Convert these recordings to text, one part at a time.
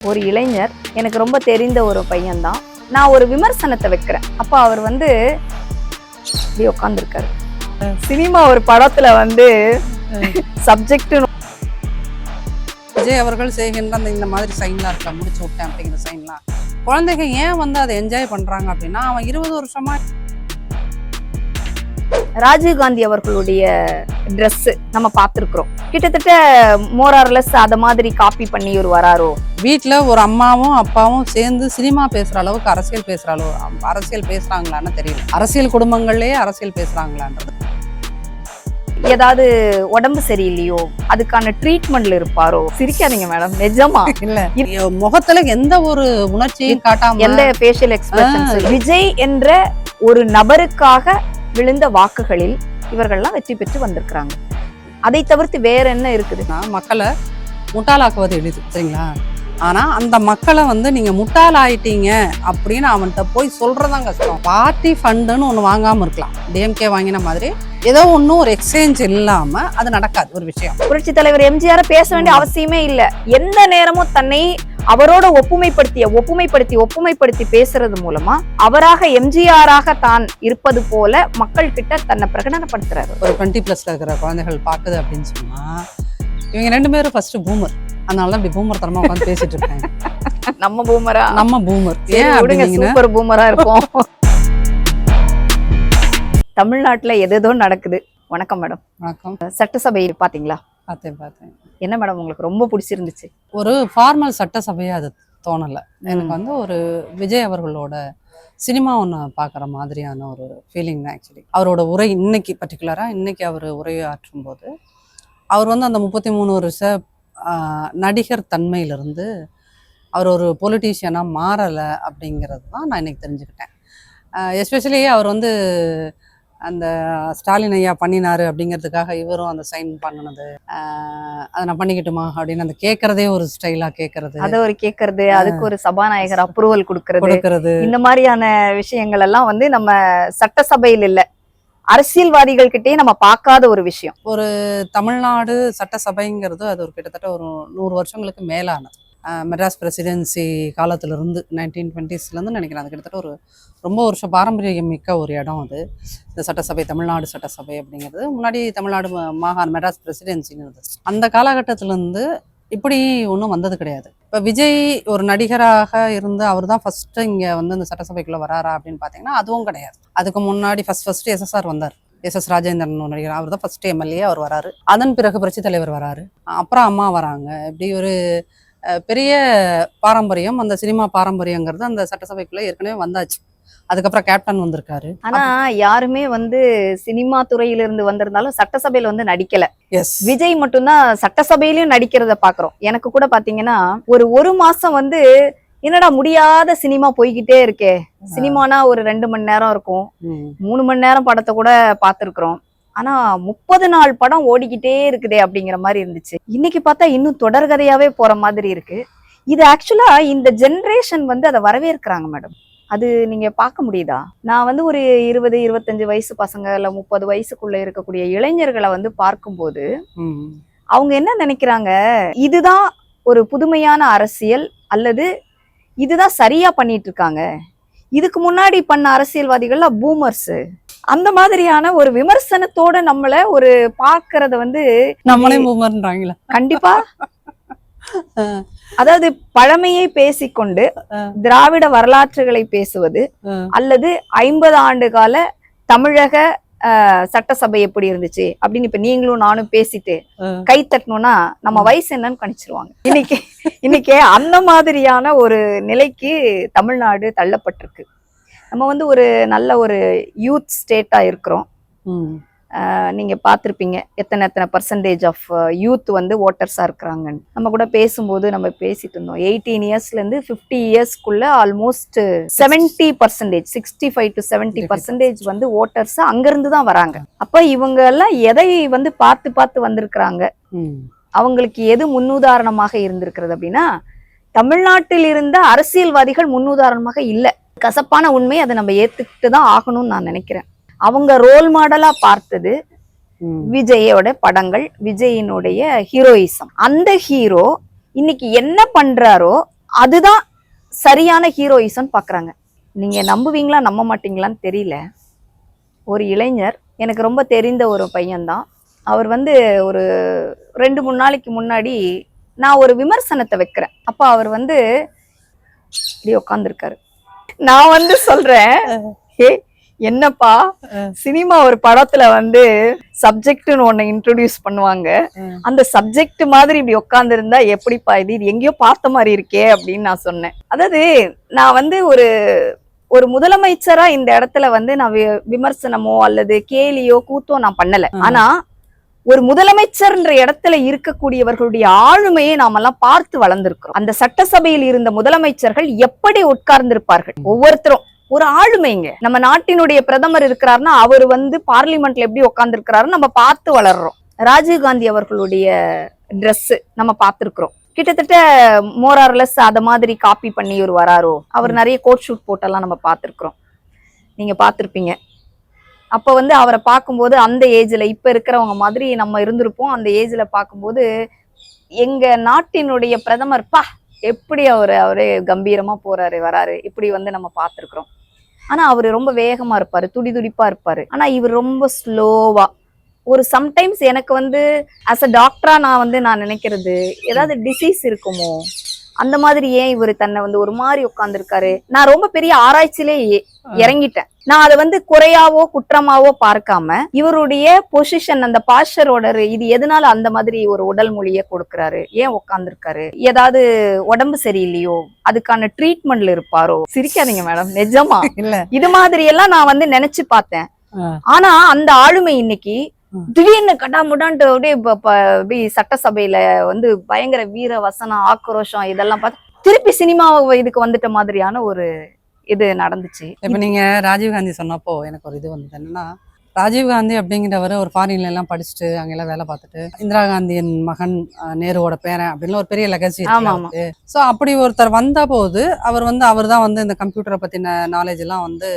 ஒரு இளைஞர் எனக்கு ரொம்ப தெரிந்த ஒரு பையன்தான். நான் ஒரு விமர்சனத்தை வைக்கிறேன். அப்ப அவர் வந்து இப்படி உட்கார்ந்துருக்காரு. சினிமா ஒரு படத்துல வந்து சப்ஜெக்ட் விஜய் அவர்கள் செய்கின்ற அந்த இந்த மாதிரி சைன்லாம் இருக்கலாம், முடிச்சு விட்டேன் அப்படிங்கிற சைன்லாம் குழந்தைங்க ஏன் வந்து அதை என்ஜாய் பண்றாங்க அப்படின்னா, அவன் 20 வருஷமா ராஜீவ்காந்தி அவர்களுடைய ட்ரெஸ் நம்ம பார்த்துருக்குறோம். கிட்டத்தட்ட மோரார்லெஸ் அத மாதிரி காப்பி பண்ணி ஒரு வராரோ. வீட்டுல ஒரு அம்மாவும் அப்பாவும் சேர்ந்து சினிமா பேசுற அளவுக்கு அரசியல் பேசுற அளவு அரசியல் பேசுறாங்களான்னு தெரியல. அரசியல் குடும்பங்கள்லயே அரசியல் பேசுறாங்களான்றது. ஏதாவது உடம்பு சரியில்லையோ அதுக்கான ட்ரீட்மெண்ட்ல இருப்பாரோ. சிரிக்காதீங்க மேடம், நிஜமா இல்ல முகத்துல எந்த ஒரு உணர்ச்சியும் காட்டாம, எந்த ஃபேஷியல் எக்ஸ்பிரஷன்ஸ். விஜய் என்ற ஒரு நபருக்காக விழுந்த வாக்குகளில் இவர்கள்லாம் வெற்றி பெற்று வந்திருக்கிறாங்க. அதை தவிர்த்து வேற என்ன இருக்குதுன்னா, மக்களை முட்டாளாக்குவது எளிது, சரிங்களா? ஆனா அந்த மக்களை வந்து நீங்க முட்டாளாயிட்டீங்க அப்படின்னு அவன்கிட்ட போய் சொல்றதான் கஷ்டம். பார்ட்டி ஃபண்டுன்னு ஒண்ணு வாங்காம இருக்கலாம், டிஎம்கே வாங்கின மாதிரி. ஏதோ ஒன்னும் ஒரு எக்ஸ்சேஞ்ச் இல்லாம அது நடக்காது ஒரு விஷயம். புரட்சி தலைவர் எம்ஜிஆர் பேச வேண்டிய அவசியமே இல்ல. எந்த நேரமும் தன்னை அவரோட ஒப்புமைப்படுத்தி பேசுறது மூலமா அவராக எம்ஜிஆராக தான் இருப்பது போல மக்கள் கிட்ட தன்னை பிரகடனப்படுத்துறாரு. ஒரு 20+ இருக்கிற குழந்தைகள் பாக்குது அப்படின்னு சொன்னா, இவங்க 2 பேரும் ஃபர்ஸ்ட் பூமர். அதனாலதான் இப்படி பூமர் தரமா உட்காந்து பேசிட்டு இருக்காங்க. நம்ம பூமரா? நம்ம பூமர். ஏன் அப்படிங்கன்னா சூப்பர் பூமரா இருக்கும். தமிழ்நாட்டுல எதோ நடக்குது. வணக்கம் மேடம். வணக்கம். சட்டசபை பாத்தீங்களா? பார்த்தேன். என்ன மேடம் உங்களுக்கு ரொம்ப பிடிச்சிருந்துச்சு? ஒரு ஃபார்மல் சட்டசபையா அது தோணலை எனக்கு. வந்து ஒரு விஜய் அவர்களோட சினிமா ஒன்று பார்க்குற மாதிரியான ஒரு ஃபீலிங் தான் ஆக்சுவலி. அவரோட உரை இன்னைக்கு பர்டிகுலராக இன்னைக்கு அவர் உரையாற்றும் போது அவர் வந்து அந்த 33 வருஷ நடிகர் தன்மையிலிருந்து அவர் ஒரு பொலிட்டீஷியனாக மாறலை அப்படிங்கிறது தான் நான் இன்னைக்கு தெரிஞ்சுக்கிட்டேன். எஸ்பெஷலி அவர் வந்து அந்த ஸ்டாலின் ஐயா பண்ணினாரு அப்படிங்கிறதுக்காக இவரும் அந்த சைன் பண்ணினது, அதை நான் பண்ணிக்கிட்டுமா அப்படின்னு அந்த கேட்கறதே ஒரு ஸ்டைலா கேட்கறது, அதை ஒரு கேட்கறது, அதுக்கு ஒரு சபாநாயகர் அப்ரூவல் கொடுக்கறது, இந்த மாதிரியான விஷயங்கள் எல்லாம் வந்து நம்ம சட்டசபையில் இல்ல, அரசியல்வாதிகள் கிட்டே நம்ம பார்க்காத ஒரு விஷயம். ஒரு தமிழ்நாடு சட்டசபைங்கிறது அது ஒரு கிட்டத்தட்ட ஒரு 100 வருஷங்களுக்கு மேலானது. மெட்ராஸ் பிரசிடென்சி காலத்திலிருந்து 1920s நினைக்கிறேன். அது கிட்டத்தட்ட ஒரு ரொம்ப வருஷம் பாரம்பரியம் மிக்க ஒரு இடம் அது, இந்த சட்டசபை, தமிழ்நாடு சட்டசபை அப்படிங்கிறது. முன்னாடி தமிழ்நாடு மாகாண மெட்ராஸ் பிரசிடென்சின்னு இருந்தது. அந்த காலகட்டத்திலேருந்து இப்படி ஒன்றும் வந்தது கிடையாது. இப்போ விஜய் ஒரு நடிகராக இருந்து அவர் தான் ஃபர்ஸ்ட் இங்கே வந்து இந்த சட்டசபைக்குள்ளே வராரா அப்படின்னு பார்த்தீங்கன்னா அதுவும் கிடையாது. அதுக்கு முன்னாடி ஃபர்ஸ்ட் எஸ்எஸ்ஆர் வந்தார். எஸ்எஸ் ராஜேந்திரன் ஒரு நடிகர், அவர் தான் ஃபர்ஸ்ட் எம்எல்ஏ அவர் வராரு. அதன் பிறகு புரட்சி தலைவர் வராரு, அப்புறம் அம்மா வராங்க. இப்படி ஒரு பெரிய பாரம்பரியம், அந்த சினிமா பாரம்பரியங்கிறது அந்த சட்டசபைக்குள்ள ஏற்கனவே வந்தாச்சு. அதுக்கப்புறம் கேப்டன் வந்திருக்காரு. ஆனா யாருமே வந்து சினிமா துறையில இருந்து வந்திருந்தாலும் சட்டசபையில வந்து நடிக்கல. எஸ், விஜய் மட்டும்தான் சட்டசபையிலயும் நடிக்கிறத பாக்குறோம். எனக்கு கூட பாத்தீங்கன்னா ஒரு மாசம் வந்து என்னடா முடியாத சினிமா போய்கிட்டே இருக்கே. சினிமானா ஒரு 2 மணி நேரம் இருக்கும், 3 மணி நேரம் படத்தை கூட பாத்துருக்கிறோம். ஆனா 30 நாள் படம் ஓடிக்கிட்டே இருக்குதே அப்படிங்கிற மாதிரி இருந்துச்சு. இன்னைக்கு பார்த்தா இன்னும் தொடர்கதையாவே போற மாதிரி இருக்கு. இது ஆக்சுவலா இந்த ஜெனரேஷன் வந்து அதை வரவேற்கிறாங்க மேடம். அது நீங்க பார்க்க முடியுதா? நான் வந்து ஒரு 20-25 வயசு பசங்க இல்ல 30 வயசுக்குள்ள இருக்கக்கூடிய இளைஞர்களை வந்து பார்க்கும்போது அவங்க என்ன நினைக்கிறாங்க, இதுதான் ஒரு புதுமையான அரசியல் அல்லது இதுதான் சரியா பண்ணிட்டு இருக்காங்க. இதுக்கு முன்னாடி பண்ண அரசியல்வாதிகள்லாம் பூமர்ஸ், அந்த மாதிரியான ஒரு விமர்சனத்தோட நம்மள ஒரு பார்க்கறத வந்து நம்மளே பூமர்ன்றாங்களா? கண்டிப்பா. அதாவது பழமையை பேசிக்கொண்டு திராவிட வரலாற்றுகளை பேசுவது அல்லது 50 ஆண்டு கால தமிழக சட்டசபை எப்படி இருந்துச்சு அப்படின்னு இப்ப நீங்களும் நானும் பேசிட்டு கை தட்டணும்னா நம்ம வயசு என்னன்னு கணிச்சிருவாங்க. இன்னைக்கு அந்த மாதிரியான ஒரு நிலைக்கு தமிழ்நாடு தள்ளப்பட்டிருக்கு. நம்ம வந்து ஒரு நல்ல ஒரு யூத் ஸ்டேட்டா இருக்கிறோம். நீங்க பார்த்துருப்பீங்க எத்தனை பர்சன்டேஜ் ஆஃப் யூத் வந்து ஓட்டர்ஸா இருக்கிறாங்கன்னு. நம்ம கூட பேசும்போது நம்ம பேசிட்டு இருந்தோம் 18 இயர்ஸ்ல இருந்து 50 இயர்ஸ்க்குள்ள ஆல்மோஸ்ட் 70%, 65 to 70% வந்து ஓட்டர்ஸ் அங்கிருந்து தான் வராங்க. அப்ப இவங்க எல்லாம் எதை வந்து பார்த்து வந்திருக்கிறாங்க, அவங்களுக்கு எது முன்னுதாரணமாக இருந்திருக்கிறது அப்படின்னா, தமிழ்நாட்டில் இருந்த அரசியல்வாதிகள் முன்னுதாரணமாக இல்லை. கசப்பான உண்மை, அதை நம்ம ஏத்துக்கிட்டு தான் ஆகணும்னு நான் நினைக்கிறேன். அவங்க ரோல் மாடலா பார்த்தது விஜயோட படங்கள், விஜயினுடைய ஹீரோயிசம். அந்த ஹீரோ இன்னைக்கு என்ன பண்றாரோ அதுதான் சரியான ஹீரோயிசம் பாக்குறாங்க. நீங்க நம்புவீங்களா நம்ப மாட்டீங்களான்னு தெரியல. ஒரு இளைஞர், எனக்கு ரொம்ப தெரிந்த ஒரு பையன்தான். அவர் வந்து ஒரு 2-3 நாளைக்கு முன்னாடி நான் ஒரு விமர்சனத்தை வைக்கிறேன். அப்ப அவர் வந்து இப்படி உட்காந்துருக்காரு. நான் வந்து சொல்றேன், ஏ என்னப்பா, சினிமா ஒரு படத்துல வந்து சப்ஜெக்ட்னு ஒண்ணு இன்ட்ரோடியூஸ் பண்ணுவாங்க, அந்த சப்ஜெக்ட் மாதிரி இப்படி உட்கார்ந்து இருந்தா எப்படிப்பா இது எங்கேயோ பார்த்த மாதிரி இருக்கே அப்படின்னு நான் சொன்னேன். அதாவது நான் வந்து ஒரு முதலமைச்சரா இந்த இடத்துல வந்து நான் விமர்சனமோ அல்லது கேலியோ கூத்தோ நான் பண்ணல. ஆனா ஒரு முதலமைச்சர்ன்ற இடத்துல இருக்கக்கூடியவர்களுடைய ஆளுமையை நாமெல்லாம் பார்த்து வளர்ந்திருக்கிறோம். அந்த சட்டசபையில் இருந்த முதலமைச்சர்கள் எப்படி உட்கார்ந்திருப்பார்கள், ஒவ்வொருத்தரும் ஒரு ஆளுமைங்க. நம்ம நாட்டினுடைய பிரதமர் இருக்கிறாருன்னா அவர் வந்து பார்லிமெண்ட்ல எப்படி உட்கார்ந்து நம்ம பார்த்து வளர்றோம். ராஜீவ்காந்தி அவர்களுடைய ட்ரெஸ் நம்ம பார்த்திருக்கிறோம். கிட்டத்தட்ட மோரார்லெஸ் அத மாதிரி காப்பி பண்ணி ஒரு வராரோ. அவர் நிறைய கோட் ஷூட் போட்டெல்லாம் நம்ம பார்த்திருக்கிறோம், நீங்க பார்த்திருப்பீங்க. அப்ப வந்து அவரை பார்க்கும்போது அந்த ஏஜ்ல இப்ப இருக்கிறவங்க மாதிரி நம்ம இருந்திருப்போம். அந்த ஏஜ்ல பார்க்கும்போது எங்க நாட்டினுடைய பிரதமர் எப்படி அவரே கம்பீரமா போறாரு வராரு இப்படி வந்து நம்ம பார்த்திருக்கிறோம். ஆனா அவரு ரொம்ப வேகமா இருப்பாரு, துடிதுடிப்பா இருப்பாரு. ஆனா இவர் ரொம்ப ஸ்லோவா. ஒரு சம்டைம்ஸ் எனக்கு வந்து அஸ் அ டாக்டரா நான் நினைக்கிறது, ஏதாவது டிசீஸ் இருக்குமோ அந்த மாதிரி ஏன் இவர் தன்னை வந்து ஒரு மாதிரி உட்கார்ந்துருக்காரு. நான் ரொம்ப பெரிய ஆராய்ச்சியிலே இறங்கிட்டேன். நான் அதை வந்து குறையாவோ குற்றமாவோ பார்க்காம இவருடைய பொசிஷன், அந்த பாஸ்டரோட இது எதனால அந்த மாதிரி ஒரு உடல் மொழியை கொடுக்கிறாரு, ஏன் உட்கார்ந்துருக்காரு, ஏதாவது உடம்பு சரியில்லையோ, அதுக்கான ட்ரீட்மெண்ட்ல இருப்பாரோ. சிரிக்காதீங்க மேடம், நிஜமா இல்ல இது மாதிரி எல்லாம் நான் வந்து நினைச்சு பார்த்தேன். ஆனா அந்த ஆளுமை இன்னைக்கு திடீர்னு கட்டாமுடான்ட்டு அப்படியே சட்டசபையில வந்து பயங்கர வீர வசனம், ஆக்ரோஷம் இதெல்லாம் பார்த்து திருப்பி சினிமா இதுக்கு வந்துட்ட மாதிரியான ஒரு இது நடந்துச்சு. இப்ப நீங்க ராஜீவ்காந்தி சொன்னப்போ எனக்கு ஒரு இது வந்தது என்னன்னா, ராஜீவ்காந்தி அப்படிங்கிறவர் ஒரு ஃபாரின்ல எல்லாம் படிச்சுட்டு அங்கெல்லாம் வேலை பார்த்துட்டு இந்திரா காந்தியின் மகன், நேருவோட பேரன் அப்படின்னு ஒரு பெரிய லெகசி இருக்கு. ஸோ அப்படி ஒருத்தர் வந்த போது அவர் தான் வந்து இந்த கம்ப்யூட்டரை பத்தின நாலேஜ் எல்லாம் வந்து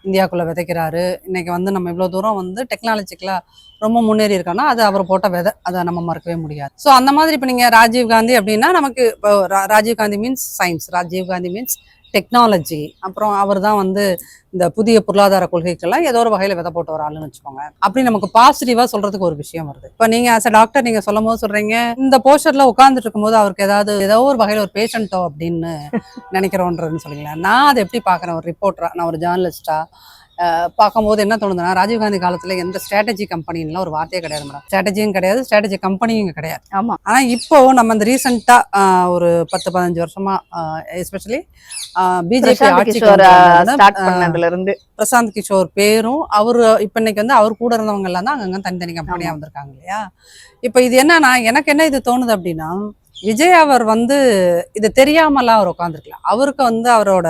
இந்தியாவுக்குள்ள விதைக்கிறாரு. இன்னைக்கு வந்து நம்ம இவ்வளவு தூரம் வந்து டெக்னாலஜிக்கலா ரொம்ப முன்னேறி இருக்கோம்னா அது அவர் போட்ட விதை, அதை நம்ம மறக்கவே முடியாது. ஸோ அந்த மாதிரி இப்போ நீங்க ராஜீவ்காந்தி அப்படின்னா நமக்கு இப்போ Rajiv Gandhi means science, Rajiv Gandhi means technology. அப்புறம் அவர் தான் வந்து இந்த புதிய பொருளாதார கொள்கைக்கெல்லாம் ஏதோ ஒரு வகையில விதை போட்டு ஒரு ஆளுன்னு வச்சுக்கோங்க. அப்படி நமக்கு பாசிட்டிவா சொல்றதுக்கு ஒரு விஷயம் வருது. இப்ப நீங்க ஆஸ் அ டாக்டர் நீங்க சொல்லும் போது சொல்றீங்க, இந்த போஸ்டர்ல உட்கார்ந்துட்டு இருக்கும்போது அவருக்கு ஏதோ ஒரு வகையில ஒரு பேஷண்டோ அப்படின்னு நினைக்கிறோன்றதுன்னு சொல்றீங்களா. நான் அதை எப்படி பாக்குறேன், ஒரு ரிப்போர்ட்டரா, நான் ஒரு ஜேர்னலிஸ்டா பார்க்கும்போது என்ன தோணுதுன்னா, ராஜீவ்காந்தி காலத்துல எந்த ஸ்ட்ராட்டஜி கம்பெனிலாம் ஒரு வார்த்தையே கிடையாது மேடம். ஸ்ட்ராட்டஜியும் கிடையாது, ஸ்ட்ராட்டஜி கம்பெனியும் கிடையாது. ஆமா. ஆனா இப்போ நம்ம இந்த ரீசெண்டா ஒரு 10-15 வருஷமா எஸ்பெஷலி பிஜேபி ஆட்சி பண்ணதுல இருந்து பிரசாந்த் கிஷோர் பேரும் அவரு இப்ப இன்னைக்கு வந்து அவர் கூட இருந்தவங்க எல்லாம் தான் அங்கங்க தனித்தனி கம்பெனியா வந்திருக்காங்க இல்லையா. இப்ப இது என்னன்னா, எனக்கு என்ன இது தோணுது அப்படின்னா, விஜய் அவர் வந்து இது தெரியாமலாம் அவர் உட்காந்துருக்கலாம். அவருக்கு வந்து அவரோட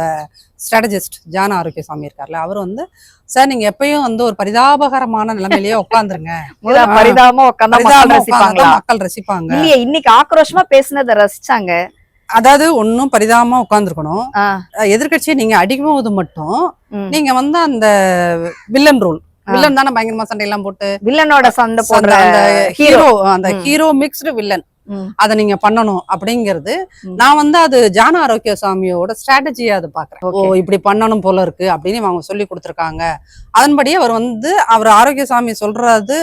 ஸ்ட்ராட்டஜிஸ்ட் ஜான ஆரோக்கியசாமி இருக்கார்ல, அவர் வந்து சார் நீங்க எப்பயும் வந்து ஒரு பரிதாபகரமான நிலைமையிலேயே உட்காந்துருங்க, பரிதாபமா உட்காந்து மக்கள் ரசிப்பாங்க. இல்லையே, இன்னைக்கு ஆக்ரோஷமா பேசுனதை ரசிச்சாங்க. அதாவது ஒன்னும் பரிதாபமா உட்கார்ந்துருக்கணும். எதிர்கட்சியை நீங்க அடிக்கும் போது மட்டும் நீங்க வந்து அந்த வில்லன் ரோல், வில்லன் தானே பயங்கரமா சண்டை எல்லாம் போட்டு வில்லனோட சண்டை போடுற அந்த ஹீரோ மிக்ஸ்டு வில்லன் அதை நீங்க பண்ணணும் அப்படிங்கிறது. நான் வந்து அது ஜான ஆரோக்கியசாமியோட ஸ்ட்ராட்டஜியா அதை பாக்குறேன். ஓ இப்படி பண்ணணும் போல இருக்கு அப்படின்னு அவங்க சொல்லி கொடுத்துருக்காங்க. அதன்படி அவர் ஆரோக்கியசாமி சொல்றது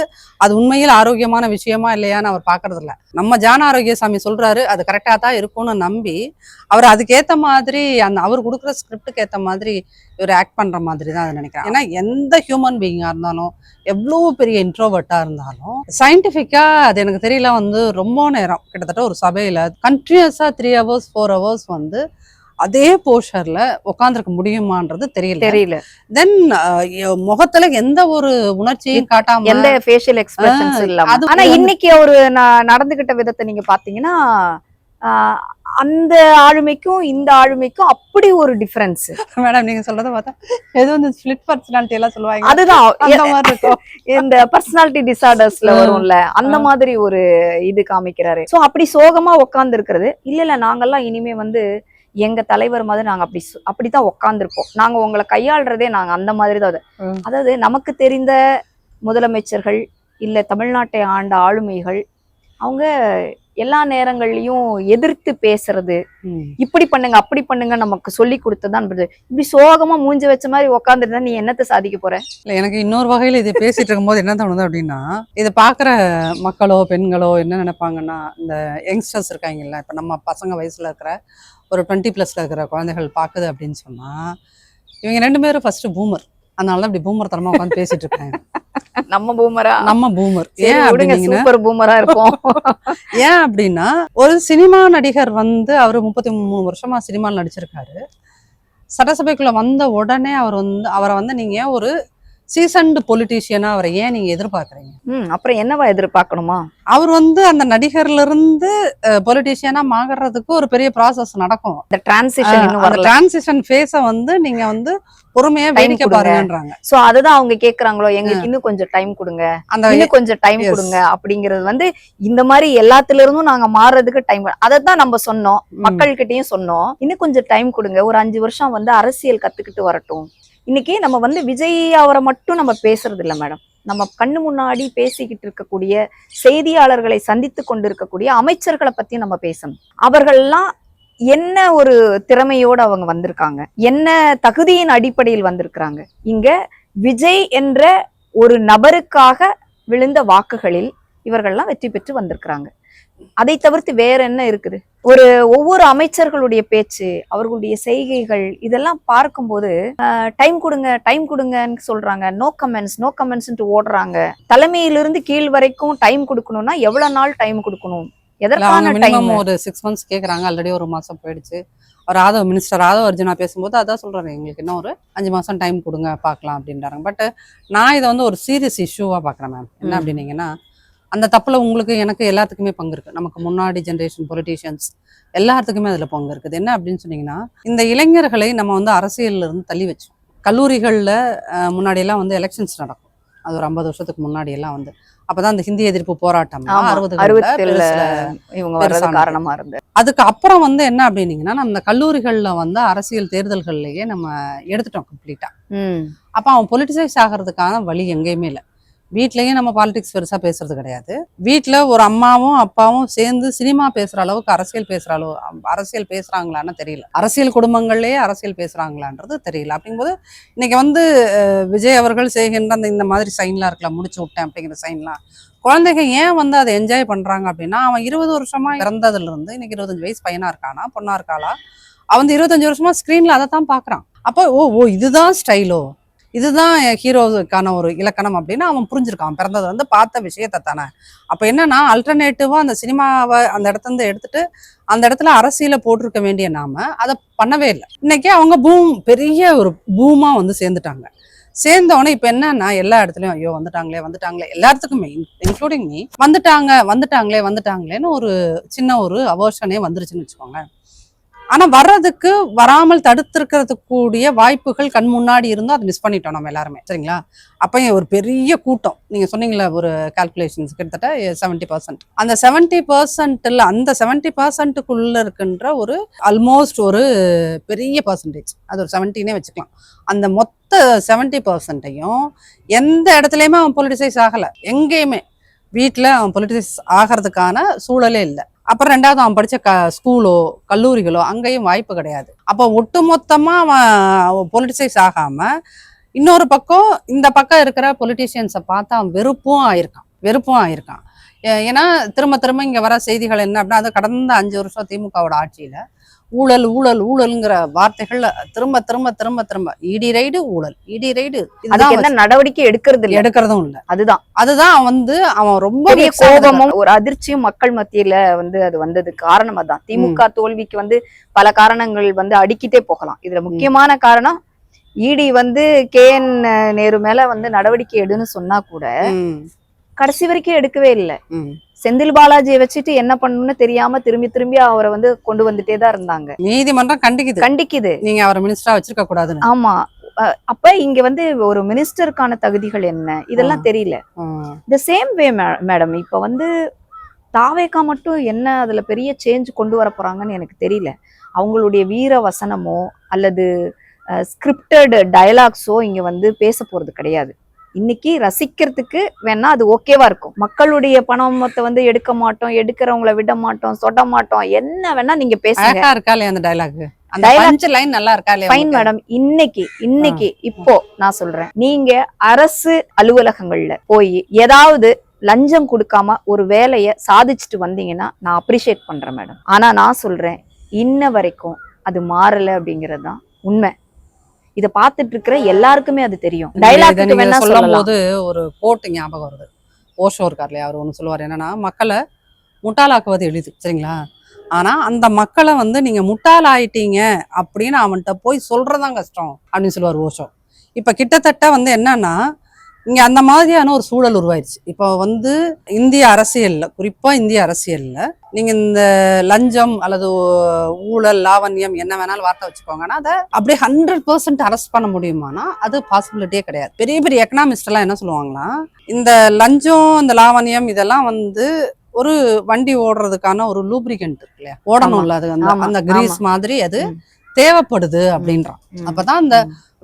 அது உண்மையில் ஆரோக்கியமான விஷயமா இல்லையான்னு அவர் பாக்குறது இல்ல. நம்ம ஜான ஆரோக்கியசாமி சொல்றாரு அது கரெக்டா தான் இருக்கும்னு நம்பி அவர் அதுக்கேத்த மாதிரி அவர் கொடுக்குற ஸ்கிரிப்டுக்கு ஏத்த மாதிரி இவர் ஆக்ட் பண்ற மாதிரி தான் அதை நினைக்கிறேன். ஏன்னா எந்த ஹியூமன் பீயிங்கா இருந்தாலும், எவ்வளவு பெரிய இன்ட்ரோவர்ட்டா இருந்தாலும், சயின்டிபிக்கா அது எனக்கு தெரியல வந்து ரொம்ப நேரம் கிட்டத்தட்ட ஒரு சபையில கண்டினியூஸா 3 hours 4 hours வந்து அதே போஸ்டர்ல உட்காந்துருக்க முடியுமான்றது தெரியல. தென் முகத்துல எந்த ஒரு உணர்ச்சியும் காட்டாம, எந்த ஃபேஷியல் எக்ஸ்பிரஷன்ஸ் இல்லாம. ஆனா இன்னைக்கு அவரு நடந்துகிட்ட விதத்தை நீங்க பாத்தீங்கன்னா, அந்த ஆளுமைக்கும் இந்த ஆளுமைக்கும் அப்படி ஒரு டிஃபரன்ஸ். மேடம் நீங்க சொல்றத பார்த்தா ஏதோ வந்து ஸ்பிளிட் பர்சனாலிட்டி எல்லாம் சொல்லுவாங்க, அதுதான் அந்த மாதிரி இருக்கும். இந்த பர்சனாலிட்டி டிசார்டர்ஸ்ல வரும்ல, அந்த மாதிரி ஒரு இது காமிக்கிறாரு. சோ அப்படி சோகமா உட்கார்ந்து இருக்கிறது இல்ல, நாங்கெல்லாம் இனிமே வந்து எங்க தலைவர் மாதிரி நாங்க அப்படித்தான் உட்கார்ந்துருப்போம், நாங்க உங்களை கையாளுறதே நாங்க அந்த மாதிரி தான். அதாவது நமக்கு தெரிந்த முதலமைச்சர்கள் இல்ல தமிழ்நாட்டை ஆண்ட ஆளுமைகள் அவங்க எல்லா நேரங்கள்லயும் எதிர்த்து பேசுறது, இப்படி பண்ணுங்க அப்படி பண்ணுங்க நமக்கு சொல்லி கொடுத்ததான். இப்படி சோகமா மூஞ்சி வச்ச மாதிரி உட்காந்துருந்தா நீ என்னத்தை சாதிக்க போற? இல்லை, எனக்கு இன்னொரு வகையில் இதை பேசிட்டு இருக்கும்போது என்ன தோணுது அப்படின்னா, இதை பார்க்குற மக்களோ பெண்களோ என்ன நினைப்பாங்கன்னா, இந்த யங்ஸ்டர்ஸ் இருக்காங்கல்ல, இப்போ நம்ம பசங்க வயசுல இருக்கிற ஒரு 20+ இருக்கிற குழந்தைகள் பார்க்குது அப்படின்னு சொன்னா, இவங்க 2 பேரும் ஃபர்ஸ்ட் பூமர். அதனால தான் இப்படி பூமர் தரமா உட்காந்து பேசிட்டு இருக்காங்க. நம்ம பூமரா? நம்ம பூமர். ஏன் அப்படின்னா சூப்பர் பூமரா இருக்கும். ஏன் அப்படின்னா, ஒரு சினிமா நடிகர் வந்து அவரு 33 வருஷமா சினிமாவில் நடிச்சிருக்காரு. சட்டசபைக்குள்ள வந்த உடனே அவரை வந்து நீங்க ஒரு சீசன்டு பொலிட்டீஷியனா அவரை ஏன் நீங்க எதிர்பார்க்கறீங்க? அப்புறம் என்னவா எதிர்பார்க்கணுமா? அவர் வந்து அந்த நடிகர்ல இருந்து பொலிட்டீஷியனா மாறுறதுக்கு ஒரு பெரிய ப்ராசஸ் நடக்கும். அந்த டிரான்சிஷன் இன்னும் வரல. டிரான்சிஷன் ஃபேஸ வந்து நீங்க வந்து பொறுமையா வேடிக்கை பாருங்கன்றாங்க. சோ அதுதான் அவங்க கேக்குறாங்களோ, எங்களுக்கு இன்னும் கொஞ்சம் டைம் கொடுங்க, இன்னும் கொஞ்சம் டைம் கொடுங்க அப்படிங்கிறது வந்து இந்த மாதிரி எல்லாத்துல இருந்தும் நாங்க மாறுறதுக்கு டைம். அதைத்தான் நம்ம சொன்னோம், மக்கள்கிட்டயும் சொன்னோம், இன்னும் கொஞ்சம் டைம் கொடுங்க, ஒரு 5 வருஷம் வந்து அரசியல் கத்துக்கிட்டு வரட்டும். இன்னைக்கு நம்ம வந்து விஜய் அவரை மட்டும் நம்ம பேசுறது இல்ல மேடம், நம்ம கண்ணு முன்னாடி பேசிக்கிட்டு இருக்கக்கூடிய செய்தியாளர்களை சந்தித்து கொண்டு இருக்கக்கூடிய அமைச்சர்களை பத்தி நம்ம பேசணும். அவர்கள்லாம் என்ன ஒரு திறமையோடு அவங்க வந்திருக்காங்க, என்ன தகுதியின் அடிப்படையில் வந்திருக்கிறாங்க. இங்க விஜய் என்ற ஒரு நபருக்காக விழுந்த வாக்குகளில் இவர்கள்லாம் வெற்றி பெற்று வந்திருக்கிறாங்க. அதை தவிர்த்து வேற என்ன இருக்குது? ஒவ்வொரு அமைச்சர்களுடைய பேச்சு, அவர்களுடைய செய்கைகள், இதெல்லாம் பார்க்கும்போது டைம் கொடுங்க டைம் கொடுங்கன்னு சொல்றாங்க. நோ கமெண்ட்ஸ் ஓடுறாங்க. தலைமையிலிருந்து கீழ் வரைக்கும் டைம் கொடுக்கணும்னா எவ்வளவு நாள் டைம் கொடுக்கணும்? எதற்கான டைம்? ஒரு 6 months கேக்குறாங்க. ஆல்ரெடி ஒரு மாசம் போயிடுச்சு. மினிஸ்டர் ஆதவ் அர்ஜுனா பேசும்போது அதான் சொல்றாரு, எங்களுக்கு இன்னும் ஒரு 5 மாசம் டைம் கொடுங்க பார்க்கலாம் அப்படின்றாங்க. பட் நான் இதை வந்து ஒரு சீரியஸ் இஷ்யூவா பாக்குறேன் மேம். என்ன அப்படின்னீங்கன்னா, அந்த தப்புல உங்களுக்கு எனக்கு எல்லாத்துக்குமே பங்கு இருக்கு. நமக்கு முன்னாடி ஜென்ரேஷன் பொலிட்டீஷியன்ஸ் எல்லாத்துக்குமே அதுல பங்கு இருக்குது. என்ன அப்படின்னு சொன்னீங்கன்னா, இந்த இளைஞர்களை நம்ம வந்து அரசியல்ல இருந்து தள்ளி வச்சோம். கல்லூரிகள்ல முன்னாடி எல்லாம் வந்து எலெக்ஷன்ஸ் நடக்கும். அது ஒரு 50 வருஷத்துக்கு முன்னாடி எல்லாம் வந்து அப்பதான் அந்த ஹிந்தி எதிர்ப்பு போராட்டம் 60 இவங்க வர்றது காரணமா இருந்தது. அதுக்கு அப்புறம் வந்து என்ன அப்படின்னீங்கன்னா, நம்ம கல்லூரிகள்ல வந்து அரசியல் தேர்தல்கள்லயே நம்ம எடுத்துட்டோம் கம்ப்ளீட்டா. அப்ப அவன் பொலிட்டிசைஸ் ஆகிறதுக்கான வழி எங்கேயுமே இல்லை. வீட்லயும் நம்ம பாலிடிக்ஸ் பெருசா பேசுறது கிடையாது. வீட்டுல ஒரு அம்மாவும் அப்பாவும் சேர்ந்து சினிமா பேசுற அளவுக்கு அரசியல் பேசுறாங்களான்னு தெரியல. அரசியல் குடும்பங்கள்லயே அரசியல் பேசுறாங்களான்றது தெரியல. அப்படிங்கும்போது இன்னைக்கு வந்து விஜய் அவர்கள் செய்கின்ற இந்த மாதிரி சைன்லாம் இருக்கலாம், முடிச்சு விட்டேன் அப்படிங்கிற சைன்லாம் குழந்தைங்க ஏன் வந்து அதை என்ஜாய் பண்றாங்க அப்படின்னா, அவன் 20 வருஷமா பிறந்ததுல இருந்து இன்னைக்கு 25 வயசு பையனா இருக்கானா பொண்ணா இருக்காளா, அவன் 25 வருஷமா ஸ்கிரீன்ல அதை தான் பாக்குறான். அப்போ இதுதான் ஸ்டைலோ, இதுதான் ஹீரோவுக்கான ஒரு இலக்கணம் அப்படின்னு அவன் புரிஞ்சிருக்கான். பிறந்தது வந்து பார்த்த விஷயத்தை தானே. அப்ப என்னன்னா, அல்டர்னேட்டிவா அந்த சினிமாவை அந்த இடத்துல இருந்து எடுத்துட்டு அந்த இடத்துல அரசியல போட்டிருக்க வேண்டிய நாம அதை பண்ணவே இல்லை. இன்னைக்கு அவங்க பெரிய ஒரு பூமா வந்து சேர்ந்துட்டாங்க. சேர்ந்தவொடனே இப்ப என்னன்னா, எல்லா இடத்துலயும் ஐயோ வந்துட்டாங்களே எல்லாத்துக்குமே இன்க்ளூடிங் மீ வந்துட்டாங்களேன்னு ஒரு சின்ன ஒரு அவர்ஷனே வந்துருச்சுன்னு வச்சுக்கோங்க. ஆனா வர்றதுக்கு வராமல் தடுத்திருக்கிறதுக்கு கூடிய வாய்ப்புகள் கண் முன்னாடி இருந்தோம். அதை மிஸ் பண்ணிட்டோம் நம்ம எல்லாருமே. சரிங்களா? அப்ப ஒரு பெரிய கூட்டம், நீங்க சொன்னீங்களா ஒரு கால்குலேஷன்ஸ் கிட்டத்தட்ட 70%. அந்த 70%ல அந்த 70%க்குள்ள இருக்கின்ற ஒரு ஆல்மோஸ்ட் ஒரு பெரிய பர்சன்டேஜ், அது ஒரு 17 வச்சுக்கலாம். அந்த மொத்த 70%ஐயும் எந்த இடத்துலயுமே அவன் பொலிட்டிசைஸ் ஆகல. எங்கேயுமே வீட்டுல அவன் பொலிட்டிசைஸ் ஆகிறதுக்கான சூழலே இல்லை. அப்புறம் 2வது அவன் படிச்ச ஸ்கூலோ கல்லூரிகளோ அங்கேயும் வாய்ப்பு கிடையாது. அப்போ ஒட்டுமொத்தமா அவன் பொலிட்டிசைஸ் ஆகாம இன்னொரு பக்கம் இந்த பக்கம் இருக்கிற பொலிட்டீஷியன்ஸை பார்த்து அவன் வெறுப்பும் ஆயிருக்கான். ஏன்னா திரும்ப இங்க வர செய்திகள் என்ன அப்படின்னா, அது கடந்த 5 வருஷம் திமுகவோட ஆட்சியில ஊழல்ங்கிற வார்த்தைகள் திரும்ப இடி ரைடு ஊழல் நடவடிக்கை எடுக்கிறதும் இல்ல. அதுதான் வந்து அவன் ரொம்ப கோபமும் ஒரு அதிர்ச்சியும் மக்கள் மத்தியில வந்து அது வந்தது காரணம். அதான் திமுக தோல்விக்கு வந்து பல காரணங்கள் வந்து அடிக்கிட்டே போகலாம். இதுல முக்கியமான காரணம் இடி வந்து KN நேரு மேல வந்து நடவடிக்கை எடுன்னு சொன்னா கூட கடைசி வரைக்கும் எடுக்கவே இல்லை. செந்தில் பாலாஜியை வச்சுட்டு என்ன பண்ணணும்னு தெரியாம திரும்பி அவரை வந்து கொண்டு வந்துட்டே தான் இருந்தாங்க. நீதிமன்றம் கண்டிக்குது, நீங்க அவரை மினிஸ்டரா வச்சிருக்க கூடாதுன்னு. ஆமா. அப்ப இங்க வந்து ஒரு மினிஸ்டருக்கான தகுதிகள் என்ன, இதெல்லாம் தெரியல. த சேம் வே மேடம், இப்ப வந்து தாவேகா மட்டும் என்ன அதுல பெரிய சேஞ்ச் கொண்டு வர போறாங்கன்னு எனக்கு தெரியல. அவங்களுடைய வீர வசனமோ அல்லது ஸ்கிரிப்டட் டயலாக்ஸோ இங்க வந்து பேச போறது கிடையாது. இன்னைக்கு ரசிக்கிறதுக்கு வேணா அது ஓகேவா இருக்கும். மக்களுடைய பணத்தை வந்து எடுக்க மாட்டோம், எடுக்கிறவங்கள விட மாட்டோம், சொட மாட்டோம், என்ன வேணா நீங்க பேசுங்க. அழகா இருக்கா இல்லையா அந்த டைலாக்? அந்த Dialogue- பஞ்ச் லைன் நல்லா இருக்கா இல்லையா ஃபைன் மேடம். இன்னைக்கு இப்போ நான் சொல்றேன், நீங்க அரசு அலுவலகங்கள்ல போய் ஏதாவது லஞ்சம் கொடுக்காம ஒரு வேலையை சாதிச்சுட்டு வந்தீங்கன்னா நான் அப்ரிஷியேட் பண்றேன் மேடம். ஆனா நான் சொல்றேன், இன்ன வரைக்கும் அது மாறல அப்படிங்கிறது தான் உண்மை. இத பாத்துட்டு இருக்கிற எல்லாருக்குமே அது தெரியும். இதை டைலாக்கு நீங்க வேணா சொல்லும் சொல்லலாம். போது ஒரு கோட் ஞாபகம் வருது. ஓஷோ இருக்கார் இல்லையா, அவர் ஒண்ணு சொல்லுவார், என்னன்னா மக்களை முட்டாளாக்குவது எளிது, சரிங்களா, ஆனா அந்த மக்களை வந்து நீங்க முட்டாளாயிட்டீங்க அப்படின்னு அவன்கிட்ட போய் சொல்றதுதான் கஷ்டம் அப்படின்னு சொல்லுவார் ஓஷோ. இப்ப கிட்டத்தட்ட வந்து என்னன்னா இங்க அந்த மாதிரியான ஒரு சூழல் உருவாயிருச்சு. இப்போ வந்து இந்திய அரசியல்ல, குறிப்பா இந்திய அரசியல்ல நீங்க இந்த லஞ்சம் அல்லது ஊழல், லாவண்யம், என்ன வேணாலும் வார்த்தை வச்சுக்கோங்க, ஆனா அதை அப்படியே 100% அரெஸ்ட் பண்ண முடியுமானா அது பாசிபிலிட்டியே கிடையாது. பெரிய பெரிய எக்கனாமிஸ்ட் எல்லாம் என்ன சொல்லுவாங்கன்னா, இந்த லஞ்சம், இந்த லாவண்யம் இதெல்லாம் வந்து ஒரு வண்டி ஓடுறதுக்கான ஒரு லூப்ரிகன்ட் இருக்கு இல்லையா, ஓடணும்ல, அது அந்த கிரீஸ் மாதிரி அது தேவைப்படுது அப்படின்றான். அப்பதான் அந்த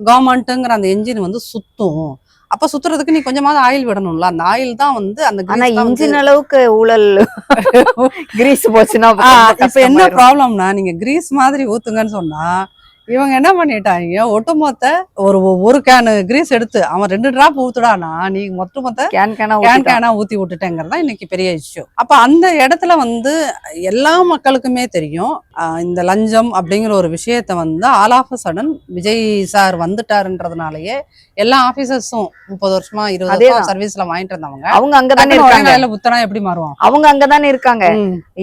கவர்மெண்ட்டுங்கிற அந்த என்ஜின் வந்து சுத்தும். அப்ப சுத்துறதுக்கு நீ கொஞ்சமாவது ஆயில் விடணும்ல, அந்த ஆயில் தான் வந்து அந்த ஆனா இன்ஜின் அளவுக்கு ஊழல் கிரீஸ் போச்சுன்னா இப்ப என்ன ப்ராப்ளம்னா, நீங்க கிரீஸ் மாதிரி ஊத்துங்கன்னு சொன்னா இவங்க என்ன பண்ணிட்டாங்க, ஒட்டுமொத்த ஒரு கேனு கிரீஸ் எடுத்து அவன் 2 டிராப் ஊத்துடானா நீ மொத்த கேனா ஊத்தி விட்டுட்டேங்கிறதா இன்னைக்கு பெரிய இஷ்யூ. அப்ப அந்த இடத்துல வந்து எல்லா மக்களுக்குமே தெரியும் இந்த லஞ்சம் அப்படிங்கிற ஒரு விஷயத்த வந்து all of sudden Vijay sir வந்துட்டாருன்றதுனாலயே எல்லா ஆபீசர்ஸும் 30 வருஷமா 20 வருஷமா சர்வீஸ்ல வாங்கிட்டு இருந்தவங்க அவங்க அங்கதானே இருக்காங்க. புத்தனா எப்படி மாறுவான்? அவங்க அங்கதானே இருக்காங்க.